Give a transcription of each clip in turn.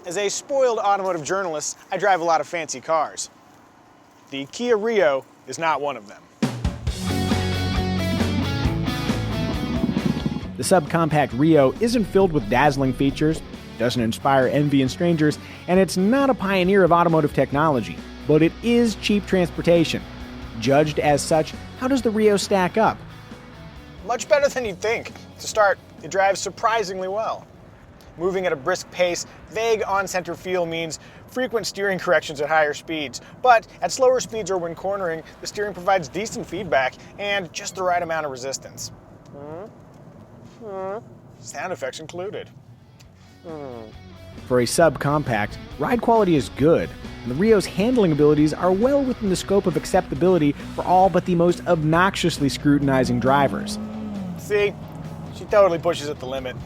As a spoiled automotive journalist, I drive a lot of fancy cars. The Kia Rio is not one of them. The subcompact Rio isn't filled with dazzling features, doesn't inspire envy in strangers, and it's not a pioneer of automotive technology, but it is cheap transportation. Judged as such, how does the Rio stack up? Much better than you'd think. To start, it drives surprisingly well. Moving at a brisk pace, vague on-center feel means frequent steering corrections at higher speeds. But at slower speeds or when cornering, the steering provides decent feedback and just the right amount of resistance. Sound effects included. For a subcompact, ride quality is good, and the Rio's handling abilities are well within the scope of acceptability for all but the most obnoxiously scrutinizing drivers. See, she totally pushes at the limit.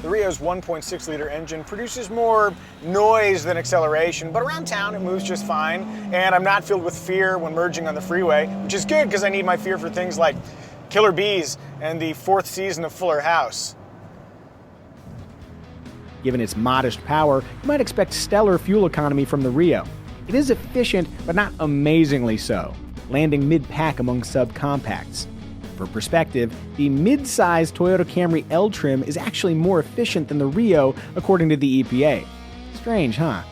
The Rio's 1.6-liter engine produces more noise than acceleration, but around town it moves just fine, and I'm not filled with fear when merging on the freeway, which is good because I need my fear for things like killer bees and the 4th season of Fuller House. Given its modest power, you might expect stellar fuel economy from the Rio. It is efficient, but not amazingly so, landing mid-pack among subcompacts. For perspective, the mid-sized Toyota Camry L trim is actually more efficient than the Rio, according to the EPA. Strange, huh?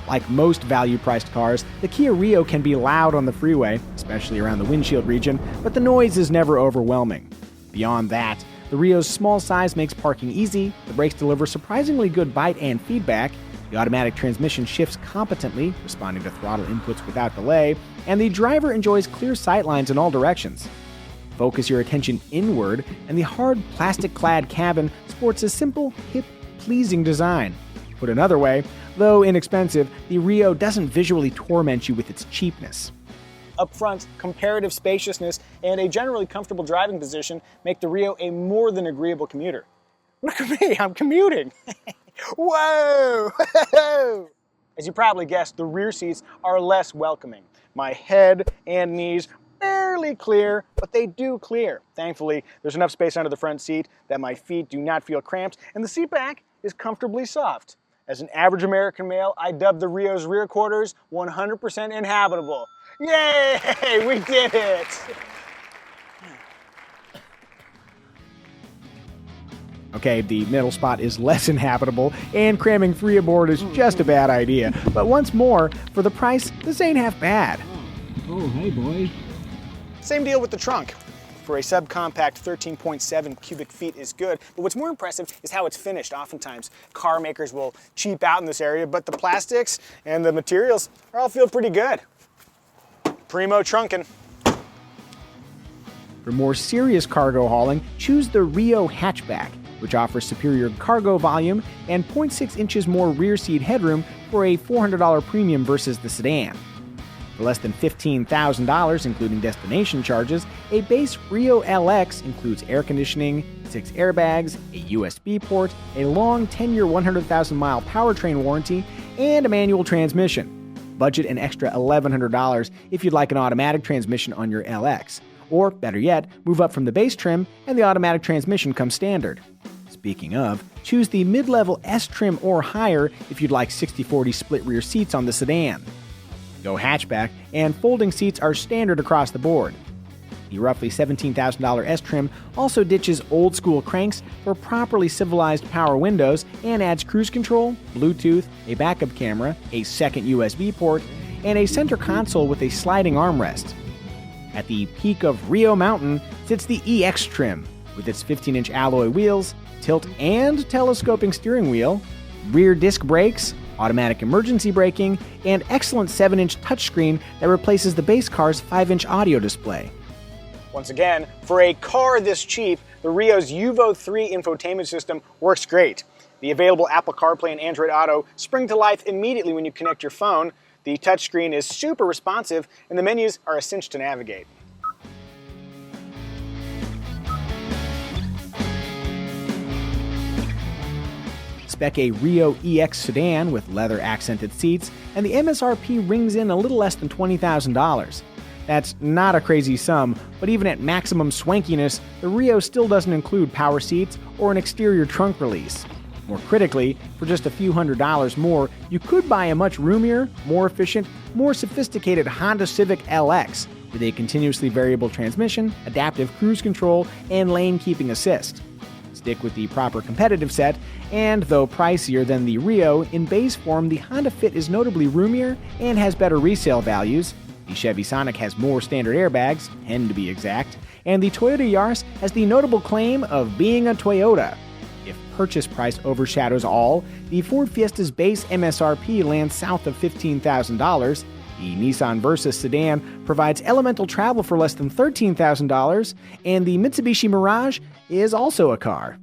Like most value-priced cars, the Kia Rio can be loud on the freeway, especially around the windshield region, but the noise is never overwhelming. Beyond that, the Rio's small size makes parking easy, the brakes deliver surprisingly good bite and feedback, the automatic transmission shifts competently, responding to throttle inputs without delay, and the driver enjoys clear sightlines in all directions. Focus your attention inward, and the hard plastic-clad cabin sports a simple, hip, pleasing design. Put another way, though inexpensive, the Rio doesn't visually torment you with its cheapness. Up front, comparative spaciousness and a generally comfortable driving position make the Rio a more than agreeable commuter. Look at me, I'm commuting! Whoa! As you probably guessed, the rear seats are less welcoming. My head and knees barely clear, but they do clear. Thankfully, there's enough space under the front seat that my feet do not feel cramped, and the seat back is comfortably soft. As an average American male, I dubbed the Rio's rear quarters 100% inhabitable. Yay! We did it! Okay, the middle spot is less inhabitable, and cramming 3 aboard is just a bad idea. But once more, for the price, this ain't half bad. Oh, hey, boy. Same deal with the trunk. For a subcompact, 13.7 cubic feet is good, but what's more impressive is how it's finished. Oftentimes, car makers will cheap out in this area, but the plastics and the materials all feel pretty good. Primo trunking. For more serious cargo hauling, choose the Rio hatchback, which offers superior cargo volume and 0.6 inches more rear seat headroom for a $400 premium versus the sedan. For less than $15,000, including destination charges, a base Rio LX includes air conditioning, 6 airbags, a USB port, a long 10-year 100,000-mile powertrain warranty, and a manual transmission. Budget an extra $1,100 if you'd like an automatic transmission on your LX. Or, better yet, move up from the base trim and the automatic transmission comes standard. Speaking of, choose the mid-level S trim or higher if you'd like 60/40 split rear seats on the sedan. Go hatchback, and folding seats are standard across the board. The roughly $17,000 S trim also ditches old-school cranks for properly civilized power windows and adds cruise control, Bluetooth, a backup camera, a second USB port, and a center console with a sliding armrest. At the peak of Rio Mountain sits the EX trim, with its 15-inch alloy wheels, tilt and telescoping steering wheel, rear disc brakes, automatic emergency braking, and excellent 7-inch touchscreen that replaces the base car's 5-inch audio display. Once again, for a car this cheap, the Rio's Uvo 3 infotainment system works great. The available Apple CarPlay and Android Auto spring to life immediately when you connect your phone. The touchscreen is super responsive, and the menus are a cinch to navigate. Spec a Rio EX sedan with leather accented seats, and the MSRP rings in a little less than $20,000. That's not a crazy sum, but even at maximum swankiness, the Rio still doesn't include power seats or an exterior trunk release. More critically, for just a few $100s more, you could buy a much roomier, more efficient, more sophisticated Honda Civic LX with a continuously variable transmission, adaptive cruise control, and lane keeping assist. Stick with the proper competitive set, and though pricier than the Rio, in base form the Honda Fit is notably roomier and has better resale values. The Chevy Sonic has more standard airbags, 10 to be exact, and the Toyota Yaris has the notable claim of being a Toyota. If purchase price overshadows all, the Ford Fiesta's base MSRP lands south of $15,000. The Nissan Versa sedan provides elemental travel for less than $13,000, and the Mitsubishi Mirage is also a car.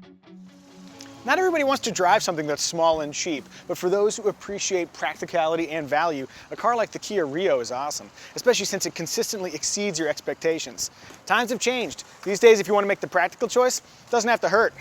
Not everybody wants to drive something that's small and cheap, but for those who appreciate practicality and value, a car like the Kia Rio is awesome, especially since it consistently exceeds your expectations. Times have changed. These days, if you want to make the practical choice, it doesn't have to hurt.